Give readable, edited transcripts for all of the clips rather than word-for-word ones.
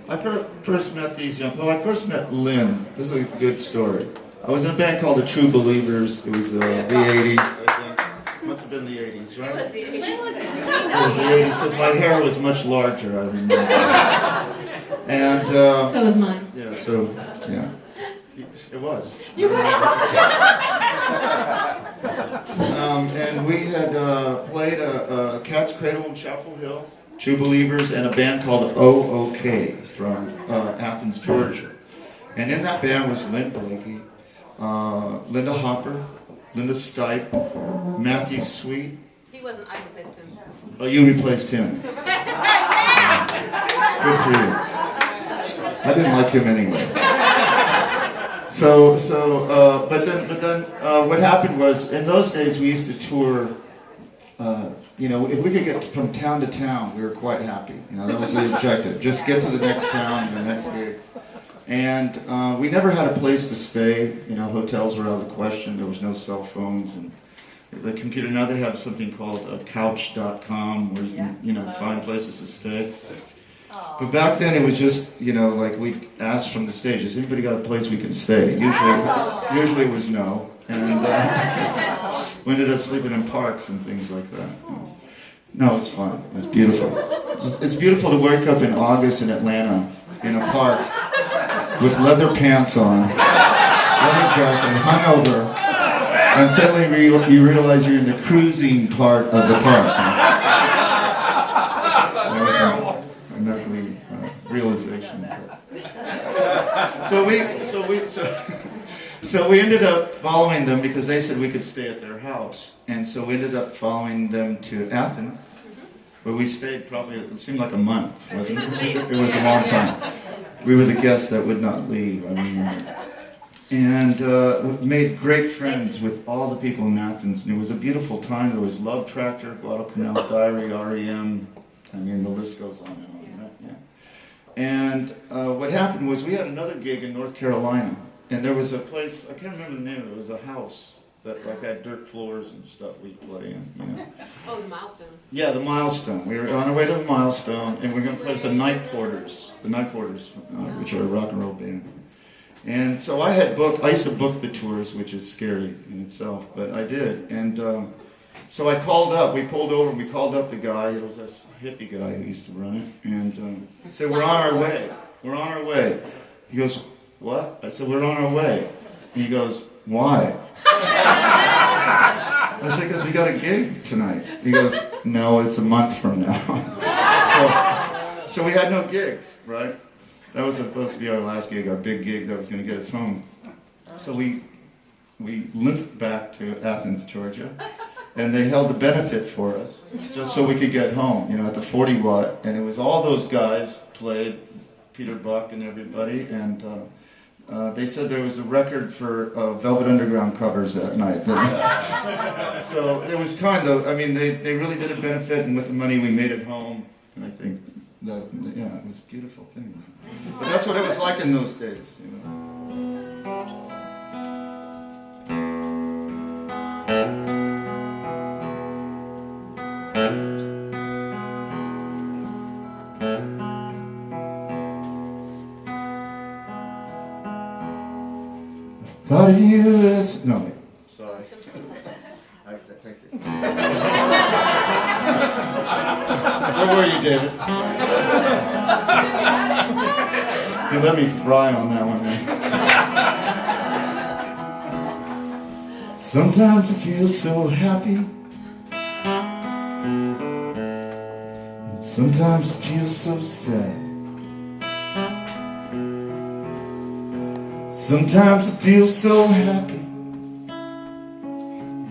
I first met these young. Well, I first met Lynn. This is a good story. I was in a band called the True Believers. It was the '80s, I think. Must have been the '80s, right? It was the 80s. It was the '80s because my hair was much larger. I remember. And So was mine. yeah, so yeah, it was. You were. And we had played a Cat's Cradle in Chapel Hill, True Believers, and a band called OOK from Athens, Georgia. And in that band was Lynn Blakey, Linda Hopper, Linda Stipe, Matthew Sweet. He wasn't, I replaced him. Oh, you replaced him. Good for you. I didn't like him anyway. But then, what happened was, in those days we used to tour. If we could get from town to town, we were quite happy. That was the objective. Just get to the next town and the next gig. And we never had a place to stay. Hotels were out of the question. There was no cell phones and the computer. Now they have something called couch.com where you can, find places to stay. But back then it was just, like we asked from the stage, has anybody got a place we can stay? Usually it was no. And we ended up sleeping in parks and things like that. No, it's fun. It's beautiful. It's beautiful to wake up in August in Atlanta in a park with leather pants on, leather jacket, hungover, and suddenly you realize you're in the cruising part of the park. That was a lovely realization. So we ended up following them because they said we could stay at their house. And so we ended up following them to Athens, where we stayed probably, it seemed like a month, wasn't it? It was a long time. We were the guests that would not leave, I remember. And we made great friends with all the people in Athens. And it was a beautiful time. There was Love Tractor, Guadalcanal Diary, REM. I mean, the list goes on and on. Right? Yeah. And what happened was we had another gig in North Carolina. And there was a place, I can't remember the name of it, it was a house that had dirt floors and stuff we'd play in, Oh, the Milestone. Yeah, the Milestone. We were on our way to the Milestone, and we were going to play with the Night Porters, which are a rock and roll band. And so I used to book the tours, which is scary in itself, but I did. And so I called up, we pulled over, and we called up the guy, it was a hippie guy who used to run it, and said, we're on our way. He goes, what? I said, we're on our way. And he goes, why? I said, because we got a gig tonight. He goes, no, it's a month from now. So we had no gigs, right? That was supposed to be our last gig, our big gig that was going to get us home. So we limped back to Athens, Georgia, and they held a benefit for us, just so we could get home, at the 40 Watt. And it was all those guys played, Peter Buck and everybody, and they said there was a record for Velvet Underground covers that night. So it was they really did a benefit, and with the money we made it home, and I think it was a beautiful thing. But that's what it was like in those days, Thought of you as... No, wait. Sorry. Thank you. Where were you, David? You let me fry on that one, man. Sometimes I feel so happy. And sometimes I feel so sad. Sometimes I feel so happy,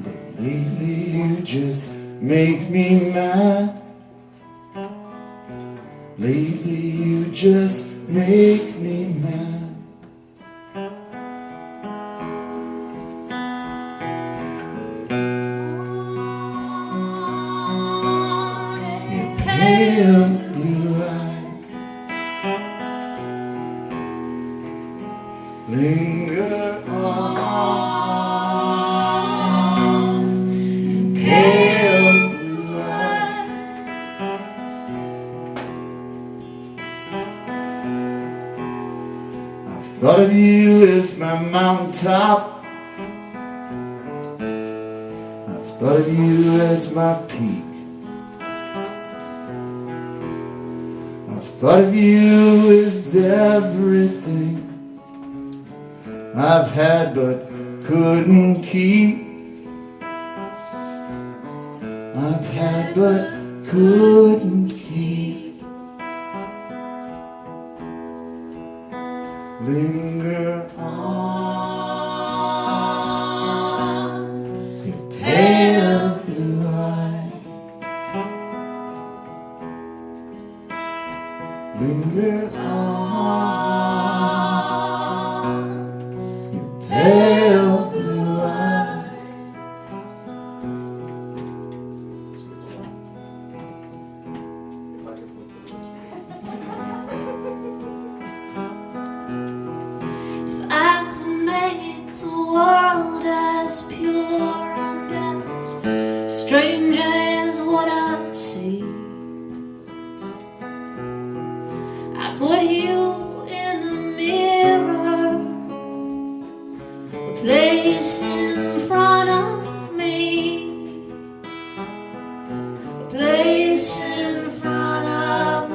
but lately you just make me mad. Lately you just make me mad. Your pale blue eyes linger on, pale blue eyes. Thought of you as my mountaintop. I've thought of you as my peak. I've thought of you as everything I've had but couldn't keep. I've had but couldn't keep. Linger on, your pale blue eyes. Linger on, your pale blue eyes. If I could make the world as pure and as strange as what I see, I put you in the mirror, a place in front of me, a place in front of me.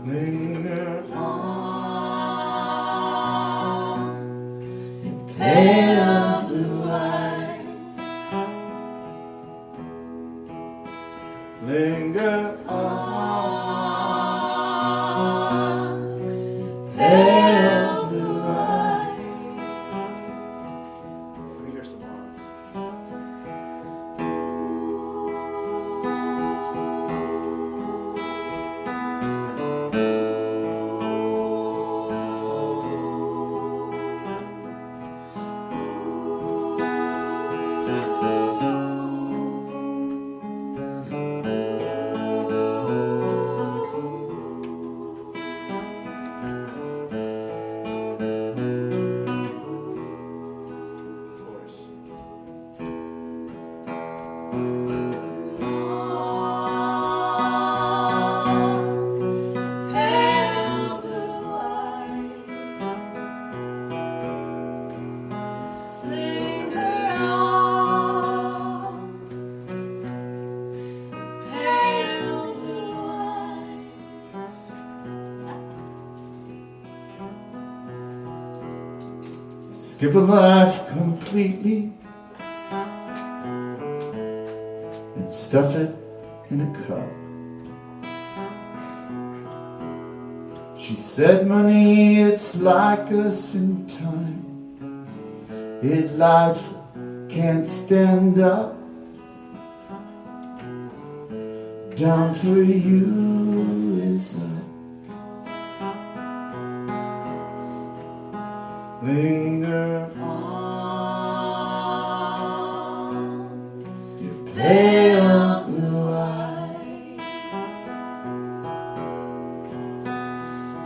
Linger on, your pale blue eyes. Linger on, pale blue eyes. Let me hear some songs. Skip a life completely and stuff it in a cup. She said, money, it's like us in time. It lies, can't stand up. Down for you is up. Linger on, your pale blue eyes.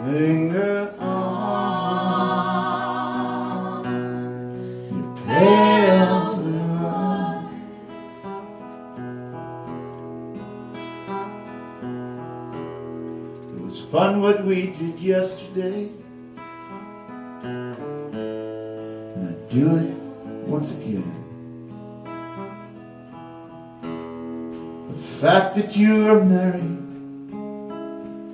Linger on, your pale blue eyes. It was fun what we did yesterday. Do it once again. The fact that you are married,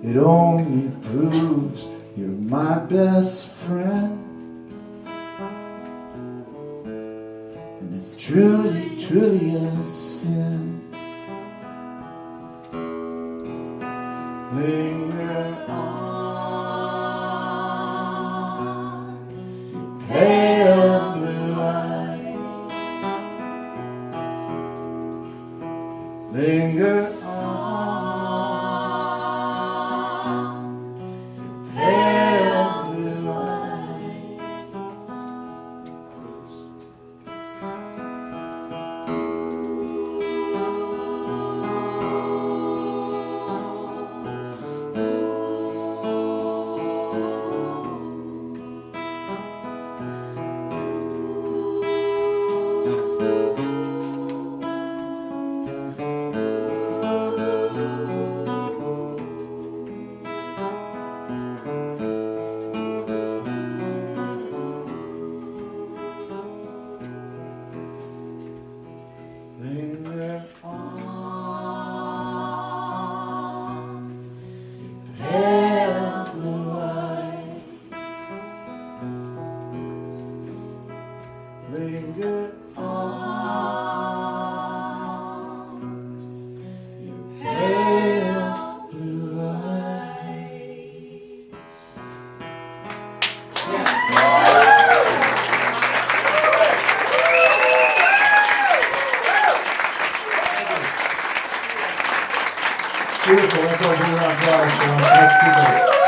it only proves you're my best friend. And it's truly, truly a sin. Linger on, your pale linger on, pale blue eyes. linger on, pale blue eyes, linger on, your pale blue eyes. Beautiful, let's all do it on flowers for 1. Let's keep it.